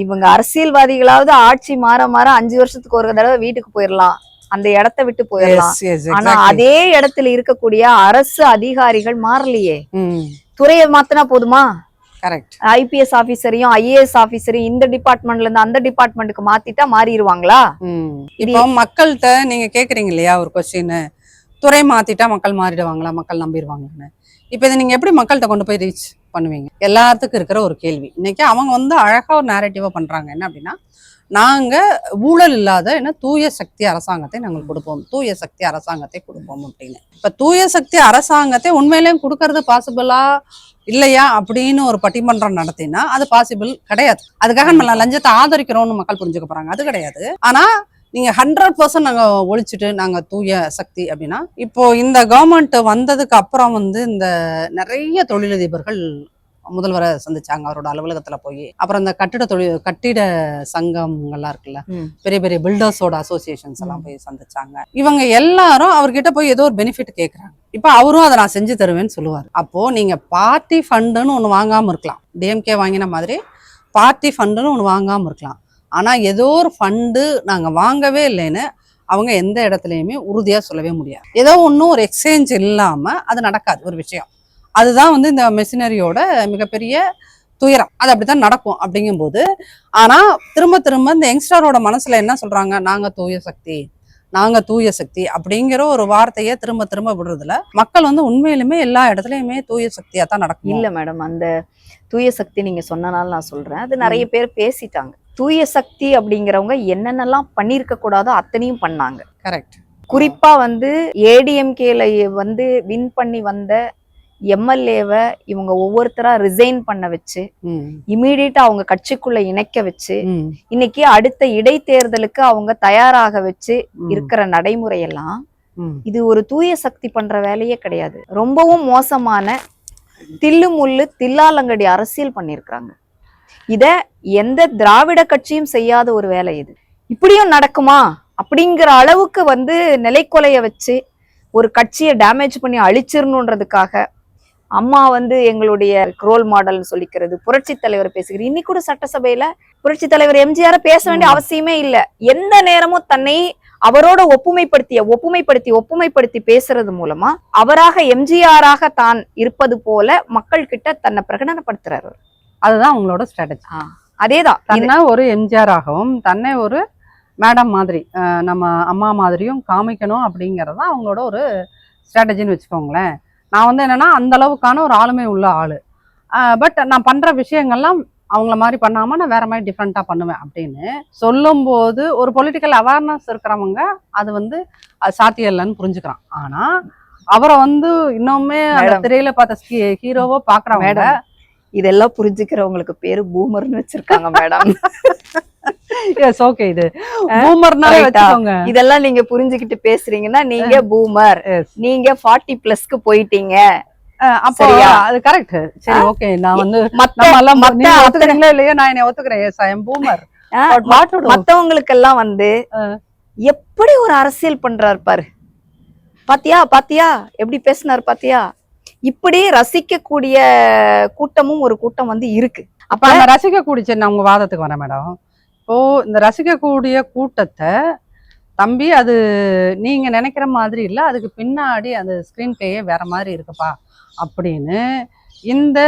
இவங்க அரசியல்வாதிகளாவது ஆட்சி மாற 5 வருஷத்துக்கு ஒரு தடவை வீட்டுக்கு போயிடலாம், அந்த இடத்தை விட்டு போயிடலாம். ஆனா அதே இடத்துல இருக்கக்கூடிய அரசு அதிகாரிகள் மாறலையே. துறையை மாத்தினா போதுமா? கரெக்ட். ஐபிஎஸ் ஆபீசரையும் ஐஏஎஸ் ஆபீசரையும் இந்த டிபார்ட்மெண்ட்ல இருந்து அந்த டிபார்ட்மெண்ட்டுக்கு மாத்திட்டா மாறிடுவாங்களா? இப்போ மக்கள்கிட்ட நீங்க கேக்குறீங்க இல்லையா ஒரு கொஸ்டின், துறை மாத்திட்டா மக்கள் மாறிடுவாங்களா, மக்கள் நம்பிடுவாங்கன்னு. இப்ப இதை நீங்க எப்படி மக்கள்கிட்ட கொண்டு போய் ரீச் பண்ணுவீங்க? எல்லாத்துக்கும் இருக்கிற ஒரு கேள்வி. இன்னைக்கு அவங்க வந்து அழகா ஒரு நேரட்டிவா பண்றாங்க. என்ன அப்படின்னா, நாங்க ஊழல் இல்லாத என்ன தூய சக்தி அரசாங்கத்தை நாங்கள் கொடுப்போம், தூய சக்தி அரசாங்கத்தை கொடுப்போம் அப்படின்னு. இப்ப தூய சக்தி அரசாங்கத்தை உண்மையிலேயும் கொடுக்கறது பாசிபிளா இல்லையா அப்படின்னு ஒரு பட்டிமன்றம் நடத்தினா அது பாசிபிள் கிடையாது. அதுக்காக நம்ம லஞ்சத்தை ஆதரிக்கிறோம்னு மக்கள் புரிஞ்சுக்க போறாங்க, அது கிடையாது. ஆனா நீங்க 100% நாங்க ஒழிச்சுட்டு நாங்க தூய சக்தி அப்படின்னா, இப்போ இந்த கவர்மெண்ட் வந்ததுக்கு அப்புறம் வந்து இந்த நிறைய தொழிலதிபர்கள் முதல்வரை சந்திச்சாங்க அவரோட அலுவலகத்துல போய். அப்புறம் இந்த கட்டிட சங்கங்கள்லாம் இருக்குல்ல, பெரிய பெரிய பில்டர்ஸோட அசோசியேஷன்ஸ் எல்லாம் போய் சந்திச்சாங்க. இவங்க எல்லாரும் அவர்கிட்ட போய் ஏதோ ஒரு பெனிஃபிட் கேட்கறாங்க. இப்ப அவரும் அதை நான் செஞ்சு தருவேன்னு சொல்லுவார். அப்போ நீங்க பார்ட்டி ஃபண்டுன்னு ஒண்ணு வாங்காம இருக்கலாம், டிஎம்கே வாங்கின மாதிரி பார்ட்டி ஃபண்டுன்னு ஒண்ணு வாங்காம இருக்கலாம். ஆனா ஏதோ ஒரு ஃபண்டு நாங்க வாங்கவே இல்லைன்னு அவங்க எந்த இடத்துலயுமே உறுதியா சொல்லவே முடியாது. ஏதோ ஒன்றும் ஒரு எக்ஸ்சேஞ்ச் இல்லாம அது நடக்காது ஒரு விஷயம். அதுதான் வந்து இந்த மெஷினரியோட மிகப்பெரிய துயரம். அது அப்படித்தான் நடக்கும் அப்படிங்கும்போது, ஆனா திரும்ப திரும்ப இந்த யங்ஸ்டரோட மனசுல என்ன சொல்றாங்க, நாங்க தூய சக்தி, நாங்க தூய சக்தி அப்படிங்கிற ஒரு வார்த்தையை திரும்ப திரும்ப விடுறதுல மக்கள் வந்து உண்மையிலுமே எல்லா இடத்துலயுமே தூய சக்தியா தான் நடக்கும். இல்ல மேடம், அந்த தூய சக்தி நீங்க சொன்னனால நான் சொல்றேன், அது நிறைய பேர் பேசிட்டாங்க. தூய சக்தி அப்படிங்கிறவங்க என்னென்னலாம் பண்ணிருக்க கூடாதோ அத்தனையும் பண்ணாங்க. கரெக்ட். குறிப்பா வந்து ஏடிஎம்கேல வந்து வின் பண்ணி வந்த எம்எல்ஏவை இவங்க ஒவ்வொருத்தரா ரிசைன் பண்ண வச்சு இமீடியட்டா அவங்க கட்சிக்குள்ள இணைக்க வச்சு இன்னைக்கு அடுத்த இடைத்தேர்தலுக்கு அவங்க தயாராக வச்சு இருக்கிற நடைமுறையெல்லாம் இது ஒரு தூய சக்தி பண்ற வேலையே கிடையாது. ரொம்பவும் மோசமான தில்லு முள்ளு தில்லாலங்கடி அரசியல் பண்ணிருக்கிறாங்க. இத எந்த திராவிட கட்சியும் செய்யாத ஒரு வேலை இது. இப்படியும் நடக்குமா அப்படிங்கிற அளவுக்கு வந்து நிலைக்கொலைய வச்சு ஒரு கட்சியை டேமேஜ் பண்ணி அழிச்சிடணுன்றதுக்காக அம்மா வந்து எங்களுடைய ரோல் மாடல் சொல்லிக்கிறது, புரட்சி தலைவர் பேசுகிறது. இன்னைக்கு கூட சட்டசபையில புரட்சி தலைவர் எம்ஜிஆர் பேச வேண்டிய அவசியமே இல்லை. எந்த நேரமும் தன்னை அவரோட ஒப்புமைப்படுத்தி பேசுறது மூலமா அவராக எம்ஜிஆராக தான் இருப்பது போல மக்கள் கிட்ட தன்னை பிரகடனப்படுத்துறாரு. அதுதான் அவங்களோட ஸ்ட்ராட்டஜி. அதேதான், தன்னை ஒரு எம்ஜிஆர் ஆகவும் தன்னை ஒரு மேடம் மாதிரி நம்ம அம்மா மாதிரியும் காமிக்கணும் அப்படிங்கறதான் அவங்களோட ஒரு ஸ்ட்ராட்டஜின்னு வச்சுக்கோங்களேன். நான் வந்து என்னன்னா அந்த அளவுக்கான ஒரு ஆளுமை உள்ள ஆளு, பட் நான் பண்ற விஷயங்கள்லாம் அவங்கள மாதிரி பண்ணாம நான் வேற மாதிரி டிஃப்ரெண்டா பண்ணுவேன் அப்படின்னு சொல்லும் போது ஒரு பொலிட்டிக்கல் அவேர்னஸ் இருக்கிறவங்க அது வந்து சாத்தியம் இல்லைன்னு புரிஞ்சுக்கிறான். ஆனா அவரை வந்து இன்னுமே அந்த திரையில பார்த்த ஹீரோவோ பாக்குறாங்க. மேடம் இதெல்லாம் புரிஞ்சுக்கிறவங்களுக்கு பேரு பூமர்னு வச்சிருக்காங்க மேடம். எஸ் ஓகே, இது பூமர்னாலே வச்சுக்கோங்க. இதெல்லாம் நீங்க புரிஞ்சுக்கிட்டு பேசுறீங்கன்னா நீங்க பூமர், நீங்க 40+ போயிட்டீங்க. அப்போ அது கரெக்ட். சரி ஓகே, நான் வந்து ஒத்துக்கிறீங்களா இல்லையா, நான் என்ன ஒத்துக்கிறேன். எஸ் ஐ அம் பூமர். மத்தவங்களுக்கு எல்லாம் வந்து எப்படி ஒரு அரசியல் பண்றாரு பாரு, பாத்தியா பாத்தியா எப்படி பேசினார் பாத்தியா, இப்படி ரசிக்கக்கூடிய கூட்டமும் ஒரு கூட்டம் வந்து இருக்கு. அப்ப அந்த ரசிக்கக்கூடிய, நான் உங்க வாதத்துக்கு வரேன் மேடம். இப்போ இந்த ரசிக்கக்கூடிய கூட்டத்தை தம்பி, அது நீங்க நினைக்கிற மாதிரி இல்ல, அதுக்கு பின்னாடி அந்த ஸ்கிரீன் பிளேயே வேற மாதிரி இருக்குப்பா அப்படின்னு இந்த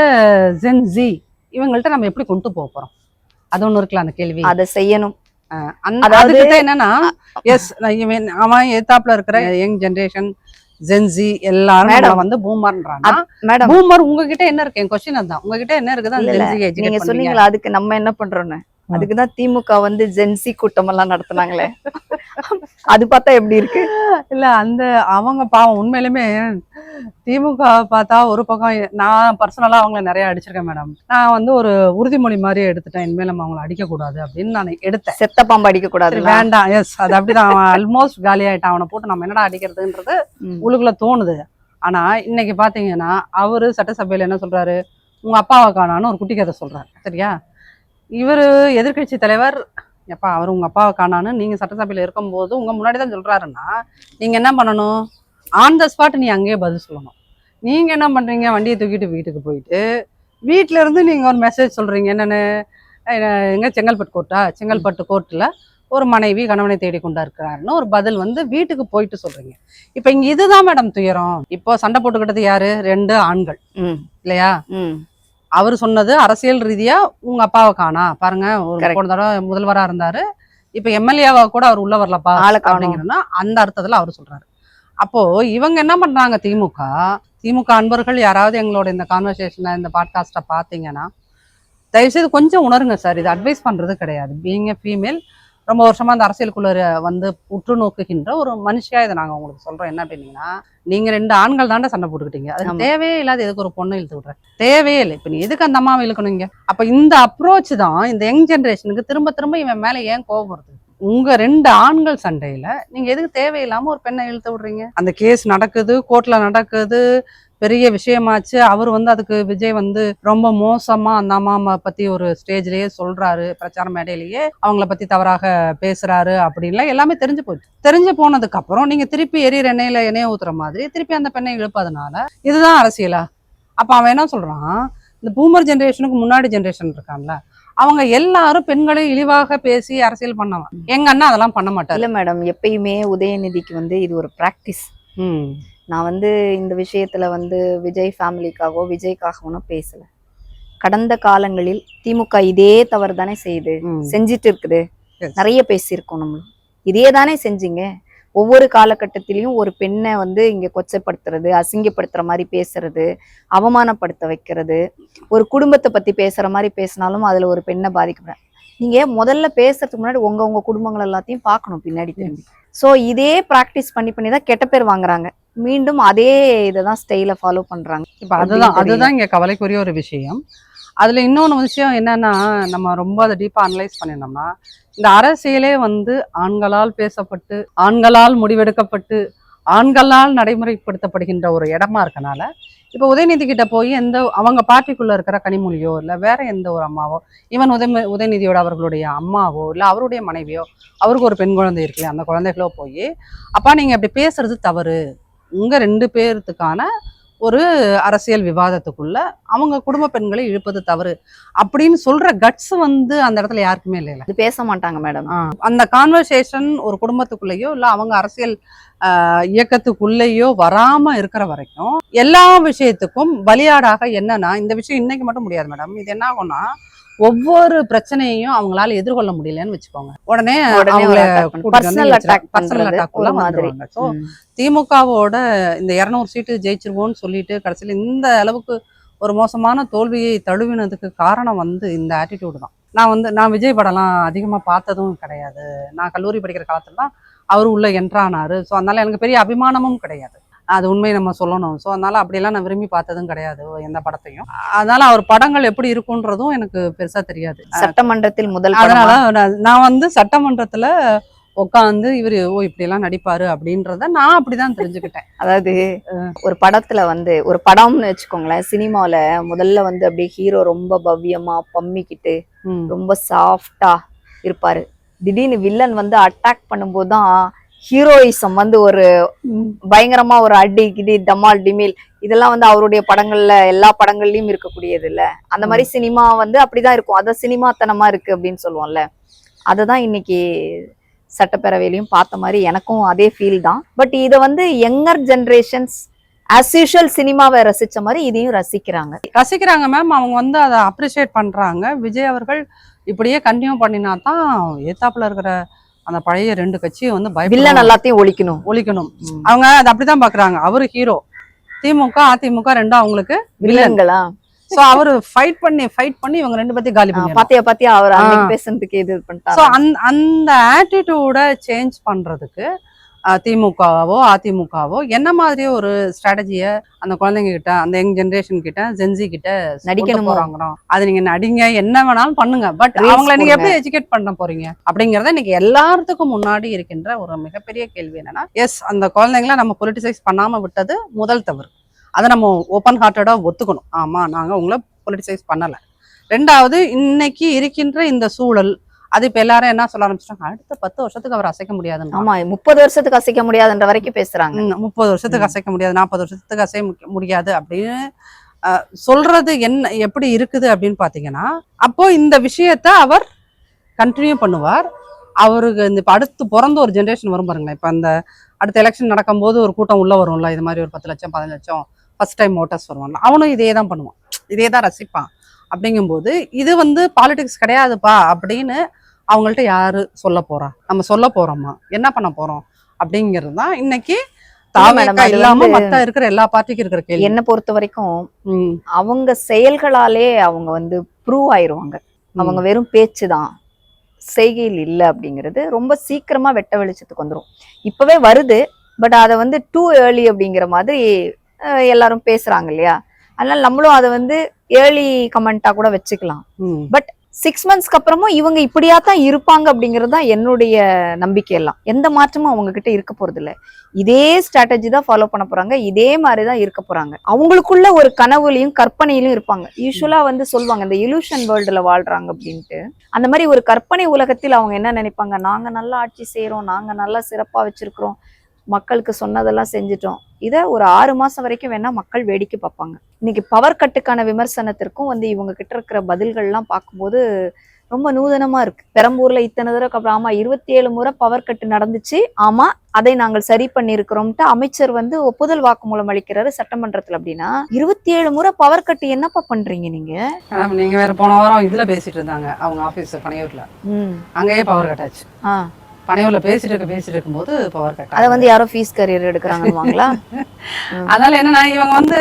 ஜென்சி இவங்கள்ட்ட நம்ம எப்படி கொண்டு போக போறோம், அது ஒண்ணு இருக்குல்ல அந்த கேள்வி. அதை செய்யணும். அதுக்கிட்ட என்னன்னா, எஸ் அவன் எத்தாப்புல இருக்கிற யங் ஜெனரேஷன் ஜென்சி எல்லாரும் வந்து பூமர்ன்றாங்க. பூமர் உங்ககிட்ட என்ன இருக்கு, என் கொஸ்டின் அதுதான், உங்ககிட்ட என்ன இருக்குது? நீங்க சொன்னீங்களா அதுக்கு நம்ம என்ன பண்றோம்னு, அதுக்குதான் திமுக வந்து ஜென்சி கூட்டம் எல்லாம் நடத்துனாங்களே, அது பார்த்தா எப்படி இருக்கு? இல்ல அந்த அவங்க பாவம் உண்மையிலுமே திமுக பார்த்தா ஒரு பக்கம், நான் பர்சனலா அவங்கள நிறைய அடிச்சிருக்கேன் மேடம். நான் வந்து ஒரு உறுதிமொழி மாதிரி எடுத்துட்டேன், இனிமேல் நம்ம அவங்களை அடிக்க கூடாது அப்படின்னு நான் எடுத்தேன். செத்த பாம்பு அடிக்க கூடாது, வேண்டாம். எஸ், அது அப்படிதான். அவன் ஆல்மோஸ்ட் காலி ஆயிட்டான், அவனை போட்டு நம்ம என்னடா அடிக்கிறதுன்றது உள்ளுக்குள்ள தோணுது. ஆனா இன்னைக்கு பாத்தீங்கன்னா அவரு சட்டசபையில என்ன சொல்றாரு, உங்க அப்பாவை காணான்னு ஒரு குட்டி கதை சொல்றாரு. சரியா, இவரு எதிர்கட்சி தலைவர், எப்பா அவர் உங்க அப்பாவை காணான்னு நீங்க சட்டசபையில இருக்கும்போது உங்க முன்னாடிதான் சொல்றாருன்னா, நீங்க என்ன பண்ணணும், ஆன் த ஸ்பாட் நீ அங்கேயே பதில் சொல்லணும். நீங்க என்ன பண்றீங்க, வண்டியை தூக்கிட்டு வீட்டுக்கு போயிட்டு வீட்டுல இருந்து நீங்க ஒரு மெசேஜ் சொல்றீங்க, என்னன்னு, எங்க செங்கல்பட்டு கோர்ட்டா, செங்கல்பட்டு கோர்ட்ல ஒரு மனைவி கணவனை தேடி கொண்டா இருக்கிறாருன்னு ஒரு பதில் வந்து வீட்டுக்கு போயிட்டு சொல்றீங்க. இப்ப இங்க இதுதான் மேடம் துயரம். இப்போ சண்டை போட்டுக்கிட்டது யாரு, 2 ஆண்கள் இல்லையா? அவர் சொன்னது அரசியல் ரீதியா உங்க அப்பாவை காணா பாருங்க, ஒரு போன தடவை முதல்வரா இருந்தாரு, இப்ப எம்எல்ஏவா கூட அவர் உள்ள வரலப்பா அப்படிங்கிறன்னா அந்த அர்த்தத்துல அவர் சொல்றாரு. அப்போ இவங்க என்ன பண்றாங்க, திமுக அன்பர்கள் யாராவது எங்களோட இந்த கான்வர்சேஷனை இந்த பாட்காஸ்ட்டை பார்த்தீங்கன்னா தயவுசெய்து கொஞ்சம் உணருங்க சார். இது அட்வைஸ் பண்றது கிடையாது. பீயிங் எ ஃபீமேல், ரொம்ப வருஷமா அந்த அரசியலுக்குள்ள வந்து உற்று நோக்குகின்ற ஒரு மனுஷியா இதை நாங்க உங்களுக்கு சொல்றோம். என்ன அப்படின்னீங்கன்னா, நீங்க 2 ஆண்கள் தாண்டா சண்டை போட்டுக்கிட்டீங்க, அது தேவையே இல்லாத எதுக்கு ஒரு பொண்ணை இழுத்து விடுற, தேவையே இல்லை. இப்ப நீ எதுக்கு அந்த அம்மாவை இழுக்கணுங்க? அப்ப இந்த அப்ரோச் தான் இந்த யங் ஜெனரேஷனுக்கு திரும்ப திரும்ப இவன் மேல ஏன் கோபம் வருது? உங்க 2 ஆண்கள் சண்டையில நீங்க எதுக்கு தேவையில்லாம ஒரு பெண்ணை இழுத்து விடுறீங்க? அந்த கேஸ் நடக்குது, கோர்ட்ல நடக்குது, பெரிய விஷயமாச்சு. அவர் வந்து அதுக்கு விஜய் வந்து ரொம்ப மோசமா அந்த அம்மா பத்தி ஒரு ஸ்டேஜ்லயே சொல்றாரு, பிரச்சார மேடையிலேயே அவங்கள பத்தி தவறாக பேசுறாரு அப்படின்லாம் எல்லாமே தெரிஞ்சு போச்சு. தெரிஞ்சு போனதுக்கு அப்புறம் நீங்க திருப்பி எரியிற எண்ணெயை ஊத்துற மாதிரி திருப்பி அந்த பெண்ணை இழுப்பதனால இதுதான் அரசியலா? அப்ப அவன் என்ன சொல்றான், இந்த பூமர் ஜெனரேஷனுக்கு முன்னாடி ஜெனரேஷன் இருக்கான்ல, அவங்க எல்லாரும் பெண்களை இழிவாக பேசி அரசியல் பண்ணவன். எங்க அண்ணா அதெல்லாம் பண்ண மாட்டார். இல்ல மேடம், எப்பயுமே உதயநிதிக்கு வந்து இது ஒரு பிராக்டிஸ். நான் வந்து இந்த விஷயத்துல வந்து விஜய் ஃபேமிலிக்காகவோ விஜய்க்காகவோ பேசல. கடந்த காலங்களில் திமுக இதே தவறு தானே செஞ்சிட்டு இருக்குது. நிறைய பேசியிருக்கோம், நம்மளும் இதே தானே செஞ்சீங்க. ஒவ்வொரு காலகட்டத்திலையும் ஒரு பெண்ணை வந்து இங்க கொச்சைப்படுத்துறது, அசிங்கப்படுத்துற மாதிரி பேசுறது, அவமானப்படுத்த வைக்கிறது, ஒரு குடும்பத்தை பத்தி பேசுற மாதிரி பேசினாலும் அதுல ஒரு பெண்ணை பாதிக்கப்பட. நீங்க முதல்ல பேசுறதுக்கு முன்னாடி உங்க குடும்பங்கள் எல்லாத்தையும் பார்க்கணும் பின்னாடி திரும்பி. ஸோ இதே ப்ராக்டிஸ் பண்ணி தான் கெட்ட பேர் வாங்குறாங்க. மீண்டும் அதே இதைதான் ஸ்டைல ஃபாலோ பண்றாங்க. இப்ப அதுதான் இங்க கவலைக்குரிய ஒரு விஷயம். அதுல இன்னொன்று விஷயம் என்னன்னா, நம்ம ரொம்ப அதை டீப்பா அனலைஸ் பண்ணினோம்னா, இந்த அரசியலே வந்து ஆண்களால் பேசப்பட்டு, ஆண்களால் முடிவெடுக்கப்பட்டு, ஆண்களால் நடைமுறைப்படுத்தப்படுகின்ற ஒரு இடமா இருக்கனால, இப்போ உதயநிதி கிட்ட போய் அவங்க பார்ட்டிக்குள்ள இருக்கிற கனிமொழியோ இல்லை வேற எந்த ஒரு அம்மாவோ, ஈவன் உதயநிதியோட அவர்களுடைய அம்மாவோ இல்லை அவருடைய மனைவியோ, அவருக்கு ஒரு பெண் குழந்தை இருக்குல்ல, அந்த குழந்தைகளோ போய், அப்பா நீங்க அப்படி பேசுறது தவறு, உங்க 2 பேர்த்துக்கான ஒரு அரசியல் விவாதத்துக்குள்ள அவங்க குடும்ப பெண்களை இழுப்பது தவறு அப்படின்னு சொல்ற கட்ஸ் வந்து அந்த இடத்துல யாருக்குமே இல்லைல்ல. அது பேச மாட்டாங்க மேடம். அந்த கான்வர்சேஷன் ஒரு குடும்பத்துக்குள்ளேயோ இல்ல அவங்க அரசியல் இயக்கத்துக்குள்ளேயோ வராம இருக்கிற வரைக்கும் எல்லா விஷயத்துக்கும் பலியாடாக என்னன்னா, இந்த விஷயம் இன்னைக்கு மட்டும் முடியாது மேடம். இது என்ன ஆகும்னா, ஒவ்வொரு பிரச்சனையையும் அவங்களால எதிர்கொள்ள முடியலன்னு வச்சுக்கோங்க, உடனே பர்சனல் அட்டாக் வந்துருவாங்க. ஸோ திமுகவோட இந்த 200 சீட்டு ஜெயிச்சிருவோம்னு சொல்லிட்டு கடைசியில் இந்த அளவுக்கு ஒரு மோசமான தோல்வியை தழுவினதுக்கு காரணம் வந்து இந்த ஆட்டிடியூடு தான். நான் விஜய் படம்லாம் அதிகமா பார்த்ததும் கிடையாது. நான் கல்லூரி படிக்கிற காலத்துல தான் அவரு உள்ள என்ட்ரானாரு. ஸோ அதனால எனக்கு பெரிய அபிமானமும் கிடையாது. அது உண்மையை நம்ம சொல்லணும். ஸோ அதனால அப்படியெல்லாம் நான் விரும்பி பார்த்ததும் கிடையாது எந்த படத்தையும். அதனால அவர் படங்கள் எப்படி இருக்குன்றதும் எனக்கு பெருசா தெரியாது. சட்டமன்றத்தில் முதல் அதனால நான் வந்து சட்டமன்றத்துல உட்காந்து இவரு இப்படி எல்லாம் நடிப்பாரு அப்படின்றத நான் அப்படிதான் தெரிஞ்சுக்கிட்டேன். அதாவது ஒரு படத்துல வந்து ஒரு படம்னு வச்சுக்கோங்களேன், சினிமால முதல்ல வந்து அப்படியே ஹீரோ ரொம்ப பவ்யமா பம்மிக்கிட்டு ரொம்ப சாஃப்டா இருப்பாரு. திடீர்னு வில்லன் வந்து அட்டாக் பண்ணும்போது தான் ஹீரோயிசம் வந்து ஒரு பயங்கரமா ஒரு அடி கிடி டமால் டிமில் இதெல்லாம் வந்து அவருடைய படங்கள்ல எல்லா படங்கள்லயும் இருக்கக்கூடியது இல்ல. அந்த மாதிரி சினிமா வந்து அப்படிதான் இருக்கும். அத சினிமாத்தனமா இருக்கு அப்படின்னு சொல்லுவோம்ல. அததான் இன்னைக்கு சட்டப்பேரவையிலையும் பார்த்த மாதிரி எனக்கும் அதே ஃபீல் தான். பட் இதை வந்து யங்கர் ஜென்ரேஷன்ஸ் ஆஸ் யூஷுவல் சினிமாவை ரசிச்ச மாதிரி இதையும் ரசிக்கிறாங்க மேம். அவங்க வந்து அதை அப்ரிஷியேட் பண்றாங்க. விஜய் அவர்கள் இப்படியே கண்டினியூ பண்ணினா தான் ஏத்தாப்புல இருக்கிற அந்த பழைய 2 கட்சியை வந்து வில்லன் எல்லாத்தையும் ஒழிக்கணும். அவங்க அதை அப்படிதான் பாக்குறாங்க. அவரு ஹீரோ, திமுக அதிமுக ரெண்டும் அவங்களுக்கு வில்லன்களா. சோ அவரு ஃபைட் பண்ணி இவங்க 2 பேத்தையும் காலி பண்ணி பாத்தியா அவர் அன்னைக்கு பேசுறதுக்கு இது பண்ணிட்டாரு. சோ அந்த ஆட்டிடியூட சேஞ்ச் பண்றதுக்கு திமுகவோ அதிமுகவோ என்ன மாதிரி ஒரு ஸ்ட்ராட்டஜிய அந்த குழந்தைங்க கிட்ட, அந்த யங் ஜெனரேஷன் கிட்ட, ஜென்சி கிட்ட நடிக்கணும் போறாங்களோ அது நீங்க நடிங்க, என்ன வேணாலும் பண்ணுங்க, பட் அவங்களை நீங்க எப்படி எஜுகேட் பண்ண போறீங்க அப்படிங்கறத இன்னைக்கு எல்லாத்துக்கும் முன்னாடி இருக்கின்ற ஒரு மிகப்பெரிய கேள்வி என்னன்னா, எஸ் அந்த குழந்தைங்களை நம்ம பொலிட்டிசைஸ் பண்ணாம விட்டது முதல் தவறு. அதை நம்ம ஓப்பன் ஹார்ட்டடா ஒத்துக்கணும். ஆமா, நாங்க உங்களை பொலிட்டிசைஸ் பண்ணல. 2வது, இன்னைக்கு இருக்கின்ற இந்த சூழல், அது இப்ப எல்லாரும் என்ன சொல்ல ஆரம்பிச்சிட்டாங்க, அடுத்த 10 வருஷத்துக்கு அவர் அசைக்க முடியாதுன்னு. ஆமா, 30 வருஷத்துக்கு அசைக்க முடியாதுன்ற வரைக்கும் பேசுறாங்க. 30 வருஷத்துக்கு அசைக்க முடியாது, 40 வருஷத்துக்கு அசைக்க முடியாது அப்படின்னு சொல்றது என்ன எப்படி இருக்குது அப்படின்னு பாத்தீங்கன்னா, அப்போ இந்த விஷயத்த அவர் கண்டினியூ பண்ணுவார். அவருக்கு இந்த இப்ப அடுத்து பிறந்த ஒரு ஜென்ரேஷன் வரும் பாருங்களேன். இப்ப அந்த அடுத்த எலெக்ஷன் நடக்கும்போது ஒரு கூட்டம் உள்ள வரும்ல, இது மாதிரி ஒரு 10 லட்சம் 15 லட்சம் ஃபர்ஸ்ட் டைம் ஓட்டர்ஸ் வருவான்ல, அவனும் இதே தான் பண்ணுவான், இதே தான் ரசிப்பான். அப்படிங்கும்போது இது வந்து பாலிடிக்ஸ் கிடையாதுப்பா அப்படின்னு அவங்கள்ட்ட யாரு சொல்ல போறா? நம்ம சொல்ல போறோமா? என்ன பண்ண போறோம் அப்படிங்கிறது தான் இன்னைக்கு இல்லாம மத்த இருக்கிற எல்லா பார்ட்டிக்கும் இருக்கிற கேள்வி. என்ன பொறுத்த வரைக்கும் அவங்க செயல்களாலே அவங்க வந்து ப்ரூவ் ஆயிருவாங்க. அவங்க வெறும் பேச்சுதான், செய்கையில் இல்லை அப்படிங்கிறது ரொம்ப சீக்கிரமா வெட்ட வெளிச்சத்துக்கு வந்துடும். இப்பவே வருது, பட் அதை வந்து டூ ஏர்லி அப்படிங்கிற மாதிரி எல்லாரும் பேசுறாங்க இல்லையா. அதனால நம்மளும் அதை வந்து ஏர்லி கமெண்டா கூட வச்சுக்கலாம். பட் 6 monthsக்கு அப்புறமும் இவங்க இப்படியா தான் இருப்பாங்க அப்படிங்கிறது தான் என்னுடைய நம்பிக்கை. எல்லாம் எந்த மாற்றமும் அவங்க கிட்ட இருக்க போறது இல்லை. இதே ஸ்ட்ராட்டஜி தான் ஃபாலோ பண்ண போறாங்க, இதே மாதிரிதான் இருக்க போறாங்க. அவங்களுக்குள்ள ஒரு கனவுலையும் கற்பனையிலும் இருப்பாங்க. யூஸ்வலா வந்து சொல்லுவாங்க இந்த இலூஷன் வேர்ல்டுல வாழ்றாங்க அப்படின்ட்டு. அந்த மாதிரி ஒரு கற்பனை உலகத்தில் அவங்க என்ன நினைப்பாங்க, நாங்க நல்லா ஆட்சி செய்யறோம், நாங்க நல்லா சிறப்பா வச்சிருக்கிறோம், மக்களுக்கு சொன்னதெல்லாம் செஞ்சுட்டோம். இதை ஒரு 6 மாசம் வரைக்கும் வேணா மக்கள் வேடிக்கை பார்ப்பாங்க. இன்னைக்கு பவர் கட்டுக்கான விமர்சனத்திற்கும் வந்து இவங்க கிட்ட இருக்கிற பதில்கள்லாம் பார்க்கும்போது ரொம்ப நூதனமா இருக்கு. பெரம்பூர்ல இத்தனை தடவை அப்புறம் ஆமா 27 முறை பவர் கட்டு நடந்துச்சு, ஆமா அதை நாங்கள் சரி பண்ணிருக்கிறோம்ட்டு அமைச்சர் வந்து ஒப்புதல் வாக்குமூலம் அளிக்கிறாரு சட்டமன்றத்துல. அப்படின்னா 27 முறை பவர் கட்டு என்னப்பா பண்றீங்க நீங்க? நீங்க வேற போன வாரம் இதுல பேசிட்டு இருந்தாங்க அவங்க ஆபீஸ் பனையூர்ல, அங்கேயே பவர் கட்டாச்சு. பனையூர்ல பேசிட்டு இருக்கும்போது பவர் கட். அதை வந்து யாரோ ஃபீஸ் கரியர் எடுக்கிறாங்கன்னு அதனால என்னன்னா இவங்க வந்து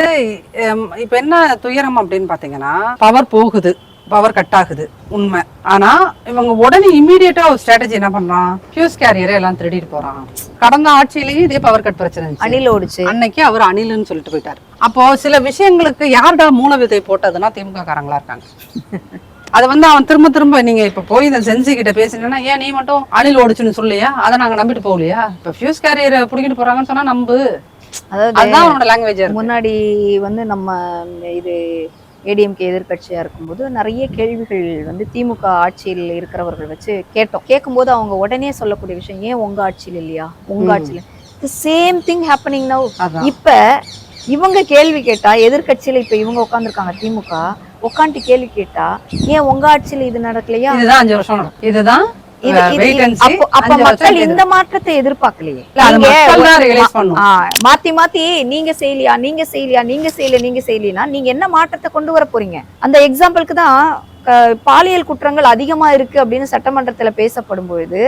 இப்ப என்ன துயரம் அப்படின்னு பாத்தீங்கன்னா, பவர் போகுது, பவர் கட் ஆகுது உண்மை. ஆனா இவங்க உடனே இம்மீடியட்டா ஒரு ஸ்ட்ராட்டஜி என்ன பண்றான், ஃபியூஸ் கேரியரை எல்லாம் திருடிட்டு போறான். கடந்த ஆட்சியிலேயே இதே பவர் கட் பிரச்சனை அணில் ஓடிச்சு. அன்னைக்கு அவர் அணில்னு சொல்லிட்டு போயிட்டாரு. அப்போ சில விஷயங்களுக்கு யார்டா மூல விதை போட்டதுன்னா திமுக காரங்களா இருக்காங்க. அதை வந்து அவன் திரும்ப நீங்க இப்ப போய் இந்த சென்சி கிட்ட பேசினா, ஏன் நீ மட்டும் அணில் ஓடிச்சுன்னு சொல்லியா, அதை நாங்க நம்பிட்டு போகலையா? இப்ப ஃபியூஸ் கேரியரை புடிக்கிட்டு போறாங்கன்னு சொன்னா நம்பு. அதாவது அவனோட லாங்குவேஜ். முன்னாடி வந்து நம்ம இது ஏடிஎம்கே எதிர்கட்சியா இருக்கும்போது நிறைய கேள்விகள் வந்து திமுக ஆட்சியில் இருக்கிறவர்கள் வச்சு கேட்கும்போது அவங்க உடனே சொல்லக்கூடிய விஷயம், ஏன் உங்க ஆட்சியில் இல்லையா, உங்க ஆட்சியில சேம் திங் ஹேப்பனிங் நவ். இப்ப இவங்க கேள்வி கேட்டா எதிர்கட்சியில இப்ப இவங்க உட்காந்துருக்காங்க திமுக உட்காந்து கேள்வி கேட்டா, ஏன் உங்க ஆட்சியில இது நடக்கலையா? இதுதான் 5 வருஷம் நடக்கும். இதுதான் அப்ப மக்கள் இந்த மாற்றத்தை எதிர்பார்க்கலையே. மாத்தி நீங்க செய்யலையா நீங்க என்ன மாற்றத்தை கொண்டு வர போறீங்க? அந்த எக்ஸாம்பிளுக்கு தான் பாலியல் குற்றங்கள் அதிகமா இருக்கு அப்படின்னு சட்டமன்றத்துல பேசப்படும் பொழுது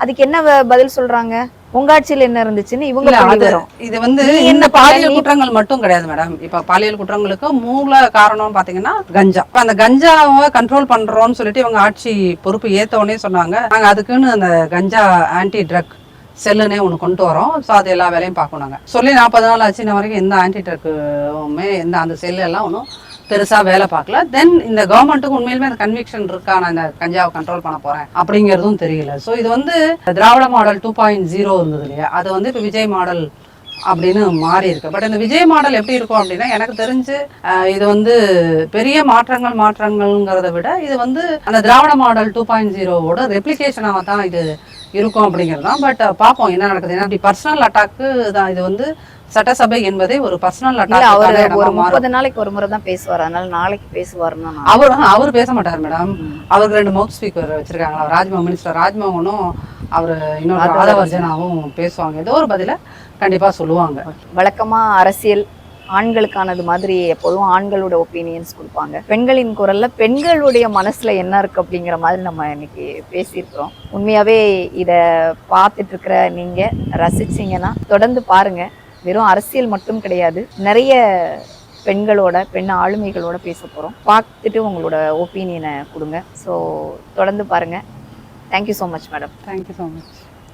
அதுக்கு என்ன பதில் சொல்றாங்க, உங்க ஆட்சியில என்ன இருந்துச்சுன்னு இவங்க. இது வந்து என்ன பாலியல் குற்றங்கள் மட்டும் கிடையாது மேடம். இப்ப பாலியல் குற்றங்களுக்கு மூல காரணம் பாத்தீங்கன்னா கஞ்சா. அந்த கஞ்சாவை கண்ட்ரோல் பண்றோம்னு சொல்லிட்டு இவங்க ஆட்சி பொறுப்பு ஏத்த உடனே சொன்னாங்க, நாங்க அதுக்குன்னு அந்த கஞ்சா ஆன்டி ட்ரக் செல்லுனே ஒன்று கொண்டு வரோம். ஸோ அது எல்லா வேலையும் பார்க்கணும். நாங்கள் சொல்லி 40 நாள் ஆச்சு, இன்ன வரைக்கும் எந்த ஆன்டிட்ரக்குமே எந்த அந்த செல்லு எல்லாம் ஒன்றும் பெருசாக வேலை பார்க்கல. தென் இந்த கவர்மெண்ட்டுக்கு உண்மையிலுமே அந்த கன்விக்ஷன் இருக்கா, நான் இந்த கஞ்சாவை கண்ட்ரோல் பண்ண போகிறேன் அப்படிங்கிறதும் தெரியல. ஸோ இது வந்து திராவிட மாடல் 2.0 இருந்தது இல்லையா, அது வந்து இப்போ விஜய் மாடல் அப்படின்னு மாறி இருக்கு. பட் இந்த விஜய் மாடல் எப்படி இருக்கும் அப்படின்னா, எனக்கு தெரிஞ்சு இது வந்து பெரிய மாற்றங்கள்ங்கிறத விட இது வந்து அந்த திராவிட மாடல் 2.0வோட ரெப்ளிகேஷனாக தான் இது இருக்கும் அப்படிங்கிறது தான். பட் பார்ப்போம் என்ன நடக்குது. ஏன்னா அப்படி பர்சனல் அட்டாக்கு தான் இது வந்து சட்டசபை என்பதே ஒரு பர்சனல் அட்டாக். ஒரு 30 நாளைக்கு ஒரு முறை தான் பேசுவார், அதனால நாளைக்கு பேசுவாருன்னா அவர் பேச மாட்டார் மேடம். அவருக்கு 2 மவுத் ஸ்பீக்கர் வச்சிருக்காங்களா, ராஜ்மோகன் மினிஸ்டர் ராஜ்மோகனும் அவர் இன்னொரு ஆதவர்ஜனாவும் பேசுவாங்க. ஏதோ ஒரு பதில கண்டிப்பா சொல்லுவாங்க. வழக்கமா அரசியல் ஆண்களுக்கானது மாதிரி எப்போதும் ஆண்களோட ஒப்பீனியன்ஸ் கொடுப்பாங்க. பெண்களின் குரல்ல பெண்களுடைய மனசுல என்ன இருக்கு அப்படிங்கிற மாதிரி நம்ம இன்னைக்கு பேசியிருக்கிறோம். உண்மையாவே இத பார்த்துட்டு இருக்கிற நீங்க ரசிச்சீங்கன்னா தொடர்ந்து பாருங்க. வெறும் அரசியல் மட்டும் கிடையாது, நிறைய பெண்களோட பெண் ஆளுமைகளோட பேச போகிறோம். பார்த்துட்டு உங்களோட ஒப்பீனியனை கொடுங்க. ஸோ தொடர்ந்து பாருங்கள். Thank you so much madam. Thank you so much.